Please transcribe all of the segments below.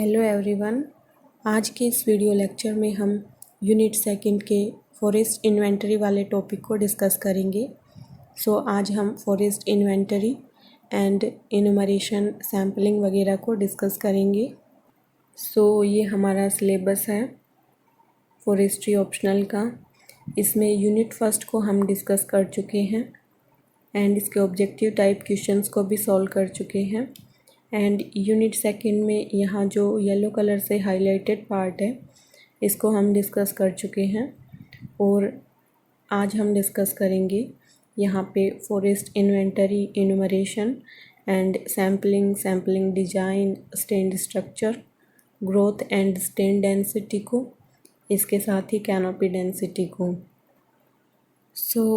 Hello everyone. आज के इस वीडियो लेक्चर में हम यूनिट सेकंड के फॉरेस्ट इन्वेंटरी वाले टॉपिक को डिस्कस करेंगे। आज हम forest inventory and enumeration sampling वगैरह को डिस्कस करेंगे। ये हमारा सिलेबस है फॉरेस्ट्री ऑप्शनल का। इसमें यूनिट फर्स्ट को हम डिस्कस कर चुके हैं एंड इसके ऑब्जेक्टिव टाइप क्वेश्चंस को भी सॉल्व कर चुके हैं। एंड यूनिट सेकंड में यहाँ जो येलो कलर से हाईलाइटेड पार्ट है इसको हम डिस्कस कर चुके हैं और आज हम डिस्कस करेंगे यहाँ पे forest inventory, enumeration and sampling design, stand structure, growth and stand density को, इसके साथ ही कैनोपी डेंसिटी को।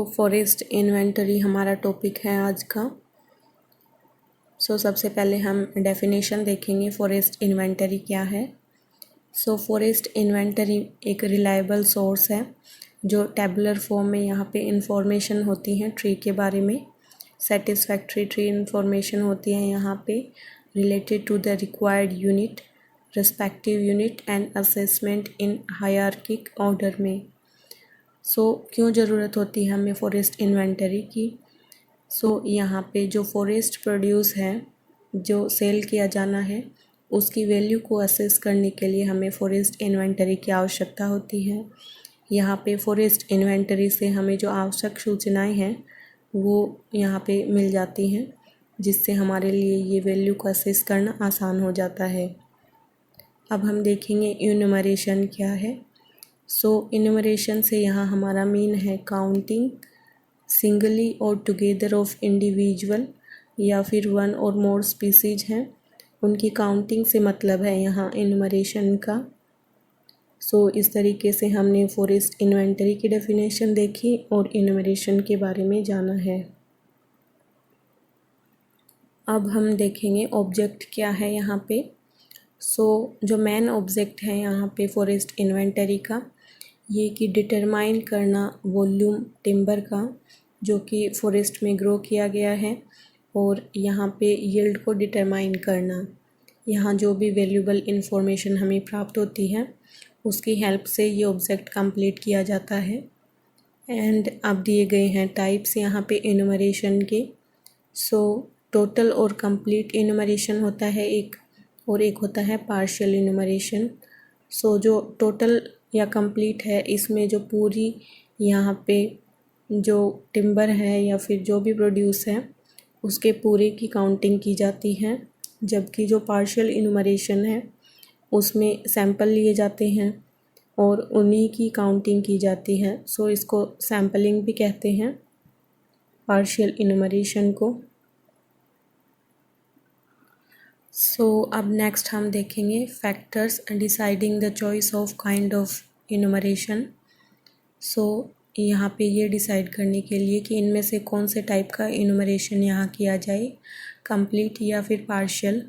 फॉरेस्ट इन्वेंटरी हमारा टॉपिक है आज का। सबसे पहले हम डेफिनेशन देखेंगे फॉरेस्ट इन्वेंटरी क्या है। फॉरेस्ट इन्वेंटरी एक रिलायबल सोर्स है जो टेबुलर फॉर्म में यहाँ पे इंफॉर्मेशन होती है ट्री के बारे में। सेटिस्फैक्ट्री ट्री इंफॉर्मेशन होती है यहाँ पे related to the required unit, respective unit and assessment in hierarchic order में। क्यों ज़रूरत होती है हमें फॉरेस्ट इन्वेंटरी की? यहाँ पे जो फॉरेस्ट प्रोड्यूस है जो सेल किया जाना है उसकी वैल्यू को असेस करने के लिए हमें फॉरेस्ट इन्वेंटरी की आवश्यकता होती है। यहाँ पे फॉरेस्ट इन्वेंटरी से हमें जो आवश्यक सूचनाएं हैं वो यहाँ पे मिल जाती हैं जिससे हमारे लिए ये वैल्यू को असेस करना आसान हो जाता है। अब हम देखेंगे इनुमरेशन क्या है। इनुमरेशन से यहाँ हमारा मीन है काउंटिंग सिंगली और टुगेदर ऑफ इंडिविजुअल या फिर वन और मोर स्पीसीज हैं उनकी काउंटिंग से मतलब है यहाँ इनुमरेशन का। इस तरीके से हमने फॉरेस्ट इन्वेंटरी की डेफिनेशन देखी और इनुमरेशन के बारे में जाना है। अब हम देखेंगे ऑब्जेक्ट क्या है यहाँ पे। जो मेन ऑब्जेक्ट है यहाँ पे फॉरेस्ट इन्वेंटरी का ये कि डिटरमाइन करना वॉल्यूम टिम्बर का जो कि फॉरेस्ट में ग्रो किया गया है और यहाँ पे यील्ड को डिटरमाइन करना। यहाँ जो भी वैल्यूबल इंफॉर्मेशन हमें प्राप्त होती है उसकी हेल्प से ये ऑब्जेक्ट कंप्लीट किया जाता है। एंड अब दिए गए हैं टाइप्स यहाँ पे इनुमरेशन के। टोटल और कंप्लीट इनुमरेशन होता है एक, और एक होता है पार्शियल इनुमरेशन। जो टोटल या कंप्लीट है इसमें जो पूरी यहाँ पे जो टिम्बर है या फिर जो भी प्रोड्यूस है उसके पूरे की काउंटिंग की जाती है, जबकि जो पार्शियल इनुमरेशन है उसमें सैंपल लिए जाते हैं और उन्हीं की काउंटिंग की जाती है। इसको सैम्पलिंग भी कहते हैं पार्शियल इनुमरेशन को। अब नेक्स्ट हम देखेंगे factors deciding the choice of kind of enumeration. यहाँ पे ये डिसाइड करने के लिए कि इनमें से कौन से टाइप का इनुमरेशन यहाँ किया जाए, कंप्लीट या फिर पार्शियल।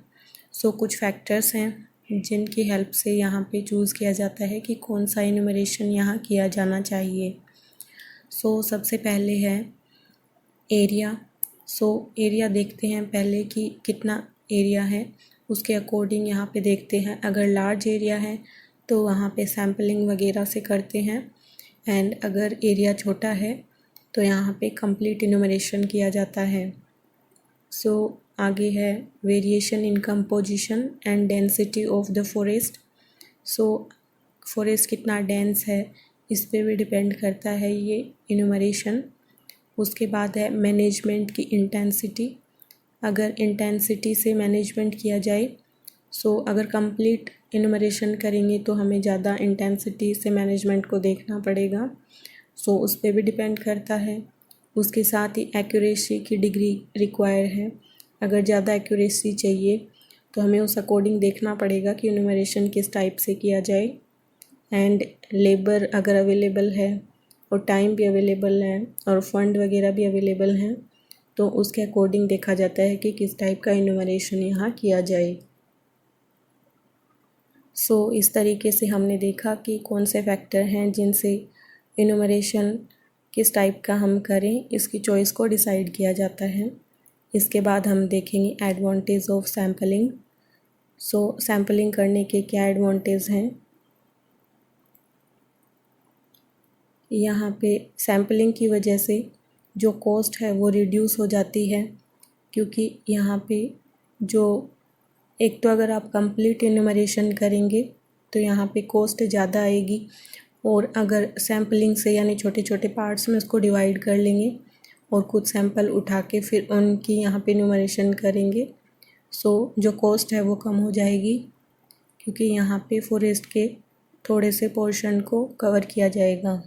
कुछ फैक्टर्स हैं जिनकी हेल्प से यहाँ पे चूज़ किया जाता है कि कौन सा इनुमरेशन यहाँ किया जाना चाहिए। सबसे पहले है एरिया। एरिया देखते हैं पहले कि कितना एरिया है, उसके अकॉर्डिंग यहाँ पे देखते हैं। अगर लार्ज एरिया है तो वहाँ पे सैम्पलिंग वगैरह से करते हैं एंड अगर एरिया छोटा है तो यहाँ पे कंप्लीट इनुमरेशन किया जाता है। आगे है variation in composition and density of the forest. Forest कितना डेंस है इस पे भी डिपेंड करता है ये इनुमरेशन। उसके बाद है मैनेजमेंट की इंटेंसिटी। अगर इंटेंसिटी से मैनेजमेंट किया जाए अगर कंप्लीट इनुमरेशन करेंगे तो हमें ज़्यादा इंटेंसिटी से मैनेजमेंट को देखना पड़ेगा। उस पर भी डिपेंड करता है। उसके साथ ही एक्यूरेसी की डिग्री रिक्वायर है। अगर ज़्यादा एक्यूरेसी चाहिए तो हमें उस अकॉर्डिंग देखना पड़ेगा कि इनुमरेशन किस टाइप से किया जाए। एंड लेबर अगर अवेलेबल है और टाइम भी अवेलेबल है और फंड वगैरह भी अवेलेबल हैं तो उसके अकॉर्डिंग देखा जाता है कि किस टाइप का इनुमरेशन यहाँ किया जाए। इस तरीके से हमने देखा कि कौन से फैक्टर हैं जिनसे इनुमरेशन किस टाइप का हम करें इसकी चॉइस को डिसाइड किया जाता है। इसके बाद हम देखेंगे advantage of sampling. So sampling करने के क्या एडवांटेज हैं। यहाँ पे सैम्पलिंग की वजह से जो कॉस्ट है वो रिड्यूस हो जाती है, क्योंकि यहाँ पे जो एक तो अगर आप कंप्लीट इन्यूमरेशन करेंगे तो यहाँ पे कॉस्ट ज़्यादा आएगी, और अगर सैम्पलिंग से यानी छोटे छोटे पार्ट्स में उसको डिवाइड कर लेंगे और कुछ सैंपल उठा के फिर उनकी यहाँ पे इन्यूमरेशन करेंगे, सो जो कॉस्ट है वो कम हो जाएगी, क्योंकि यहाँ पे फॉरेस्ट के थोड़े से पोर्शन को कवर किया जाएगा।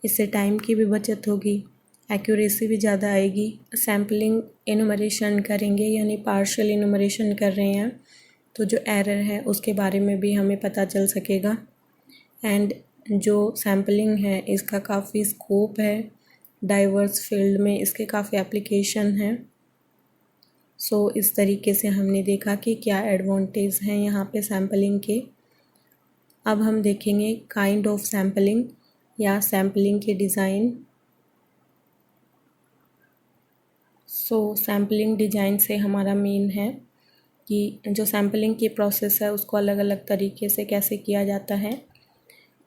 इससे टाइम की भी बचत होगी, एक्यूरेसी भी ज़्यादा आएगी। सैम्पलिंग इन्यूमरेशन करेंगे यानी पार्शियल इन्यूमरेशन कर रहे हैं तो जो एरर है उसके बारे में भी हमें पता चल सकेगा। एंड जो सैम्पलिंग है इसका काफ़ी स्कोप है, डाइवर्स फील्ड में इसके काफ़ी एप्लीकेशन हैं। सो इस तरीके से हमने देखा कि क्या एडवांटेज हैं यहाँ पे सैम्पलिंग के। अब हम देखेंगे काइंड ऑफ सैम्पलिंग या सैम्पलिंग के डिज़ाइन। सो सैम्पलिंग डिज़ाइन से हमारा मेन है कि जो सैम्पलिंग की प्रोसेस है उसको अलग अलग तरीके से कैसे किया जाता है।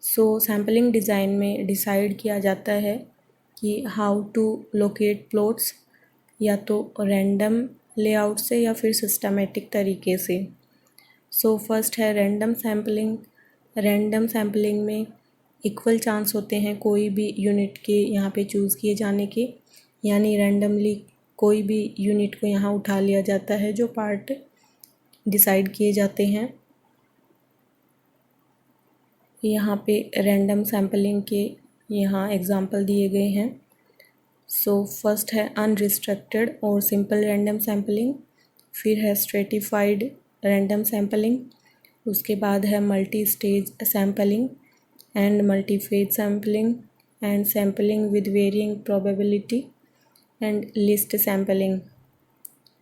सो सैम्पलिंग डिज़ाइन में डिसाइड किया जाता है कि हाउ टू लोकेट प्लॉट्स, या तो रैंडम लेआउट से या फिर सिस्टमेटिक तरीके से। सो फर्स्ट है रैंडम सैम्पलिंग। रैंडम सैम्पलिंग में इक्वल चांस होते हैं कोई भी यूनिट के यहाँ पे चूज़ किए जाने के, यानी रैंडमली कोई भी यूनिट को यहाँ उठा लिया जाता है जो पार्ट डिसाइड किए जाते हैं। यहाँ पे रैंडम सैम्पलिंग के यहाँ एग्जांपल दिए गए हैं। सो फर्स्ट है अनरिस्ट्रिक्टेड और सिंपल रैंडम सैम्पलिंग, फिर है स्ट्रेटिफाइड रैंडम सैम्पलिंग, उसके बाद है multi stage sampling and multiphase sampling and sampling with varying probability and list sampling.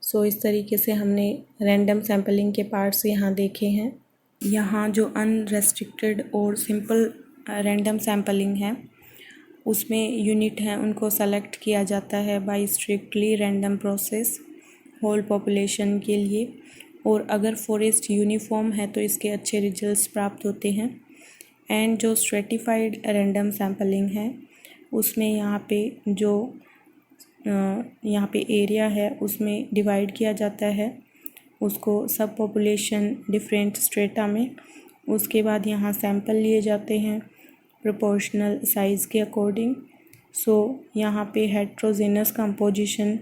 So इस तरीके से हमने रैंडम सैम्पलिंग के पार्ट्स यहाँ देखे हैं। यहाँ जो अनरेस्ट्रिक्टेड और सिंपल रैंडम सैम्पलिंग है उसमें यूनिट हैं उनको सेलेक्ट किया जाता है by strictly random process whole population के लिए, और अगर फॉरेस्ट यूनिफॉर्म है तो इसके अच्छे रिजल्ट्स प्राप्त होते हैं। एंड जो स्ट्रेटिफाइड रैंडम सैम्पलिंग है उसमें यहाँ पे जो यहाँ पे एरिया है उसमें डिवाइड किया जाता है उसको सब पॉपुलेशन डिफरेंट स्ट्रेटा में, उसके बाद यहाँ सैंपल लिए जाते हैं प्रोपोर्शनल साइज़ के अकॉर्डिंग। सो यहाँ पे हेट्रोजेनस कंपोजिशन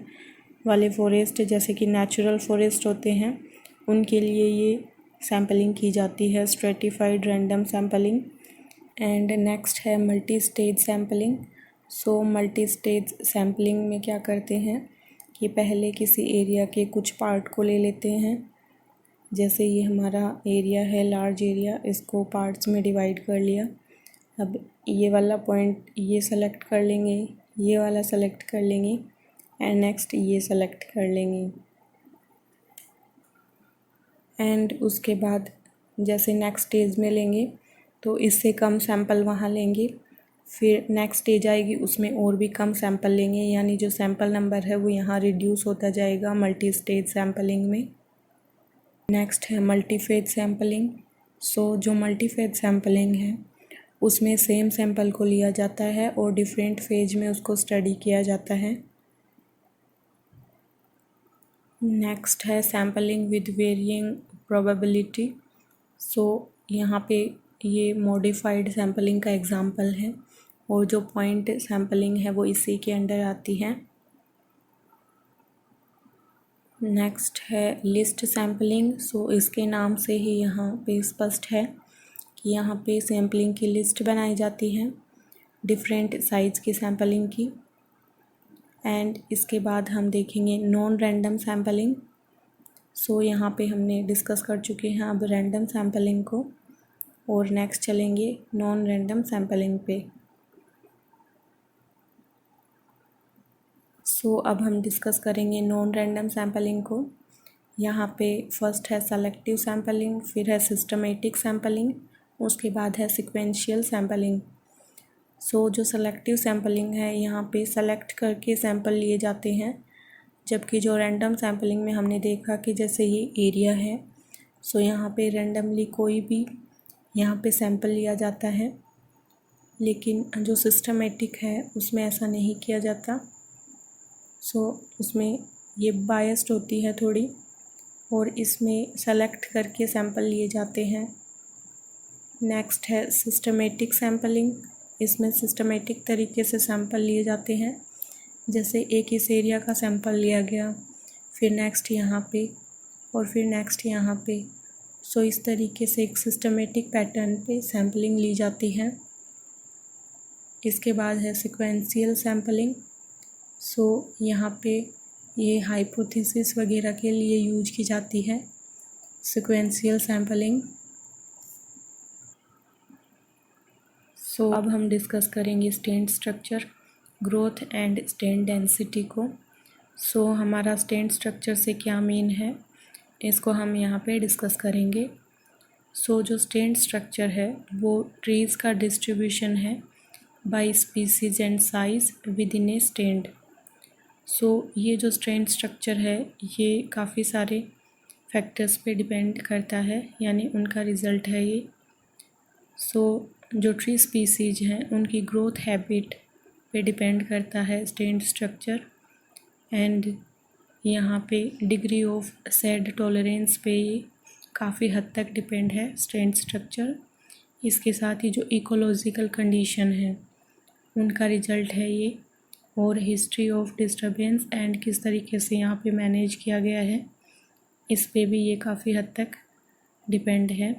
वाले फॉरेस्ट जैसे कि नेचुरल फॉरेस्ट होते हैं उनके लिए ये सैम्पलिंग की जाती है stratified random sampling. And next है multi stage sampling. So multi stage sampling में क्या करते हैं कि पहले किसी एरिया के कुछ पार्ट को ले लेते हैं, जैसे ये हमारा एरिया है लार्ज एरिया, इसको पार्ट्स में डिवाइड कर लिया। अब ये वाला पॉइंट ये सेलेक्ट कर लेंगे, ये वाला सेलेक्ट कर लेंगे एंड नेक्स्ट ये सेलेक्ट कर लेंगे। एंड उसके बाद जैसे नेक्स्ट स्टेज में लेंगे तो इससे कम सैंपल वहाँ लेंगे, फिर नेक्स्ट स्टेज आएगी उसमें और भी कम सैंपल लेंगे, यानी जो सैंपल नंबर है वो यहाँ रिड्यूस होता जाएगा मल्टी स्टेज सैम्पलिंग में। नेक्स्ट है मल्टीफेज सैम्पलिंग। सो जो मल्टीफेज सैम्पलिंग है उसमें सेम सैंपल को लिया जाता है और डिफरेंट फेज में उसको स्टडी किया जाता है। नेक्स्ट है सैम्पलिंग विद वेरिइंग प्रोबेबिलिटी। सो यहाँ पे ये मॉडिफाइड सैम्पलिंग का एग्जांपल है और जो पॉइंट सैम्पलिंग है वो इसी के अंडर आती है। नेक्स्ट है लिस्ट सैम्पलिंग। सो इसके नाम से ही यहाँ पे स्पष्ट है कि यहाँ पे सैम्पलिंग की लिस्ट बनाई जाती है डिफरेंट साइज़ की सैम्पलिंग की। एंड इसके बाद हम देखेंगे नॉन रैंडम सैम्पलिंग। सो यहाँ पे हमने डिस्कस कर चुके हैं अब रैंडम सैम्पलिंग को, और नेक्स्ट चलेंगे नॉन रैंडम सैम्पलिंग पे। सो अब हम डिस्कस करेंगे नॉन रैंडम सैम्पलिंग को। यहाँ पे फर्स्ट है सेलेक्टिव सैम्पलिंग, फिर है सिस्टमेटिक सैम्पलिंग, उसके बाद है सिक्वेंशियल सैम्पलिंग। सो जो सेलेक्टिव सैम्पलिंग है यहाँ पे सेलेक्ट करके सैंपल लिए जाते हैं, जबकि जो रैंडम सैम्पलिंग में हमने देखा कि जैसे ये एरिया है सो यहाँ पे रैंडमली कोई भी यहाँ पे सैंपल लिया जाता है, लेकिन जो सिस्टमेटिक है उसमें ऐसा नहीं किया जाता। सो उसमें ये बायस्ड होती है थोड़ी, और इसमें सेलेक्ट करके सैंपल लिए जाते हैं। नेक्स्ट है सिस्टमेटिक सैंपलिंग। इसमें सिस्टमेटिक तरीके से सैंपल लिए जाते हैं, जैसे एक इस एरिया का सैंपल लिया गया, फिर नेक्स्ट यहाँ पे, और फिर नेक्स्ट यहाँ पे। सो इस तरीके से एक सिस्टमेटिक पैटर्न पे सैंपलिंग ली जाती है। इसके बाद है सिक्वेंशियल सैंपलिंग। सो यहाँ पे ये हाइपोथेसिस वगैरह के लिए यूज की जाती है सिक्वेंशियल सैंपलिंग। सो अब हम डिस्कस करेंगे stand structure, growth and stand density को। सो हमारा स्टैंड स्ट्रक्चर से क्या मीन है, इसको हम यहाँ पे डिस्कस करेंगे। सो जो स्टैंड स्ट्रक्चर है वो ट्रीज़ का डिस्ट्रीब्यूशन है by species and size within a stand. So ये जो स्टैंड स्ट्रक्चर है ये काफ़ी सारे फैक्टर्स पे डिपेंड करता है, यानी उनका रिज़ल्ट है ये। सो जो ट्री स्पीसीज हैं उनकी ग्रोथ हैबिट पे डिपेंड करता है स्टैंड स्ट्रक्चर, एंड यहाँ पे डिग्री ऑफ सैड टॉलरेंस पे ये काफ़ी हद तक डिपेंड है स्टैंड स्ट्रक्चर। इसके साथ ही जो इकोलॉजिकल कंडीशन है उनका रिजल्ट है ये, और हिस्ट्री ऑफ डिस्टर्बेंस एंड किस तरीके से यहाँ पे मैनेज किया गया है इस पे भी ये काफ़ी हद तक डिपेंड है,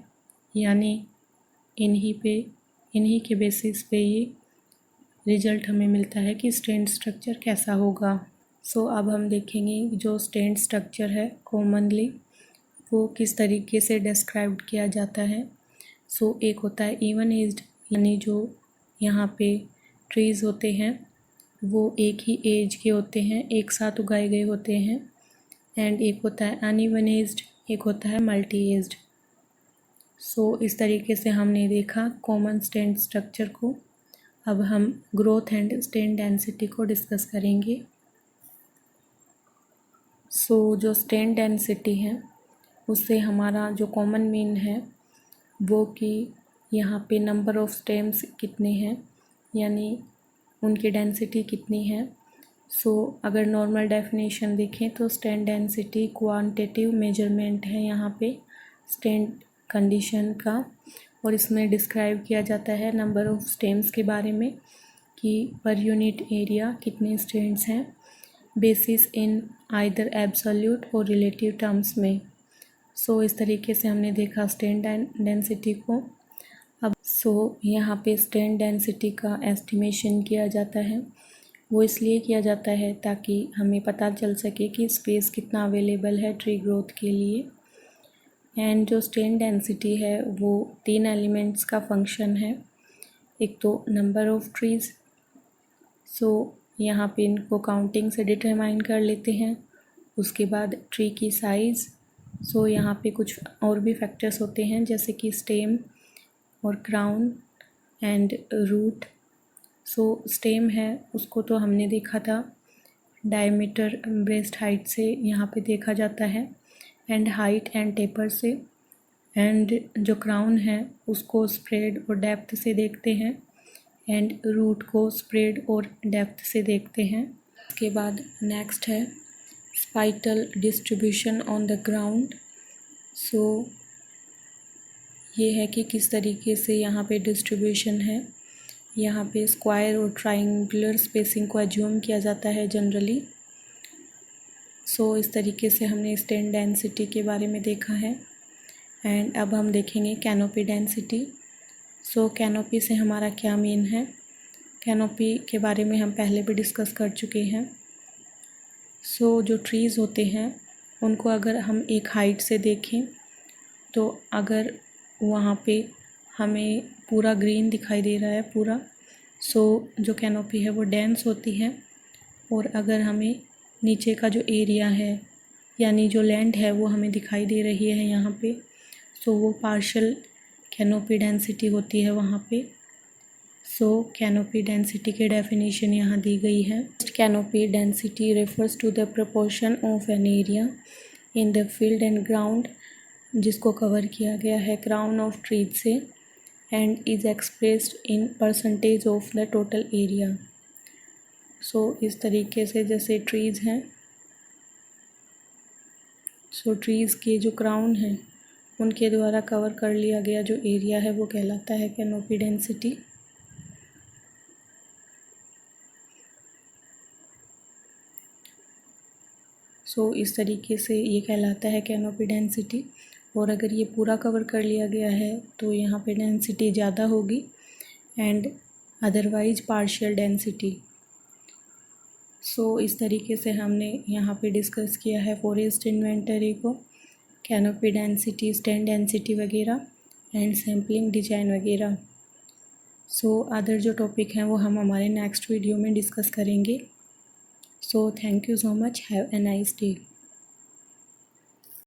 यानी इन्हीं के बेसिस पे ये रिजल्ट हमें मिलता है कि स्टैंड स्ट्रक्चर कैसा होगा। सो अब हम देखेंगे जो स्टैंड स्ट्रक्चर है कॉमनली वो किस तरीके से डिस्क्राइब किया जाता है। सो एक होता है इवन एज्ड, यानी जो यहाँ पे ट्रीज़ होते हैं वो एक ही एज के होते हैं, एक साथ उगाए गए होते हैं। एंड एक होता है अनइवन एज्ड, एक होता है मल्टी एज्ड। सो इस तरीके से हमने देखा कॉमन स्टैंड स्ट्रक्चर को। अब हम ग्रोथ एंड स्टैंड डेंसिटी को डिस्कस करेंगे। सो जो स्टैंड डेंसिटी है उससे हमारा जो कॉमन मीन है वो कि यहाँ पे नंबर ऑफ स्टेम्स कितने हैं, यानी उनकी डेंसिटी कितनी है। सो अगर नॉर्मल डेफिनेशन देखें तो स्टैंड डेंसिटी क्वांटिटिव मेजरमेंट है यहाँ पे स्टैंड कंडीशन का, और इसमें डिस्क्राइब किया जाता है नंबर ऑफ स्टेम्स के बारे में कि पर यूनिट एरिया कितने स्टैंड्स हैं, बेसिस इन आइदर एब्सोल्यूट और रिलेटिव टर्म्स में। सो इस तरीके से हमने देखा स्टैंड डेंसिटी को। अब यहाँ पे स्टैंड डेंसिटी का एस्टिमेशन किया जाता है, वो इसलिए किया जाता है ताकि हमें पता चल सके कि स्पेस कितना अवेलेबल है ट्री ग्रोथ के लिए। एंड जो स्टैंड डेंसिटी है वो 3 एलिमेंट्स का फंक्शन है। एक तो नंबर ऑफ ट्रीज़, सो यहाँ पे इनको काउंटिंग से डिटरमाइन कर लेते हैं। उसके बाद ट्री की साइज़, सो यहाँ पे कुछ और भी फैक्टर्स होते हैं जैसे कि स्टेम और crown and root. So stem है उसको तो हमने देखा था डायमीटर ब्रेस्ट हाइट से यहाँ पे देखा जाता है, एंड हाइट एंड टेपर से। एंड जो क्राउन है उसको स्प्रेड और डेप्थ से देखते हैं, एंड रूट को स्प्रेड और डेप्थ से देखते हैं। उसके बाद नेक्स्ट है स्पाइटल डिस्ट्रीब्यूशन ऑन द ग्राउंड। सो ये है कि किस तरीके से यहाँ पे डिस्ट्रीब्यूशन है। यहाँ पे स्क्वायर और ट्राइंगुलर स्पेसिंग को एज्यूम किया जाता है जनरली। सो इस तरीके से हमने स्टैंड डेंसिटी के बारे में देखा है। एंड अब हम देखेंगे कैनोपी डेंसिटी। सो कैनोपी से हमारा क्या मीन है, कैनोपी के बारे में हम पहले भी डिस्कस कर चुके हैं। सो जो ट्रीज़ होते हैं उनको अगर हम एक हाइट से देखें तो अगर वहाँ पे हमें पूरा ग्रीन दिखाई दे रहा है पूरा, सो जो कैनोपी है वो डेंस होती है। और अगर हमें नीचे का जो एरिया है यानी जो लैंड है वो हमें दिखाई दे रही है यहाँ पे, सो वो पार्शियल कैनोपी डेंसिटी होती है वहाँ पे। सो कैनोपी डेंसिटी की डेफिनेशन यहाँ दी गई है। Canopy density refers to the proportion of an area in the field and ground जिसको कवर किया गया है क्राउन ऑफ ट्रीज से and is expressed in percentage of the total area. So इस तरीके से जैसे ट्रीज़ हैं, सो ट्रीज़ के जो क्राउन हैं उनके द्वारा कवर कर लिया गया जो एरिया है वो कहलाता है कैनोपी डेंसिटी। सो इस तरीके से ये कहलाता है कैनोपी डेंसिटी। और अगर ये पूरा कवर कर लिया गया है तो यहाँ पे डेंसिटी ज़्यादा होगी एंड अदरवाइज पार्शियल डेंसिटी। सो इस तरीके से हमने यहाँ पे डिस्कस किया है फॉरेस्ट इन्वेंटरी को, कैनोपी डेंसिटी, स्टैंड डेंसिटी वगैरह एंड सैम्पलिंग डिजाइन वगैरह। सो अदर जो टॉपिक हैं वो हम हमारे नेक्स्ट वीडियो में डिस्कस करेंगे। So thank you so much, have a nice day.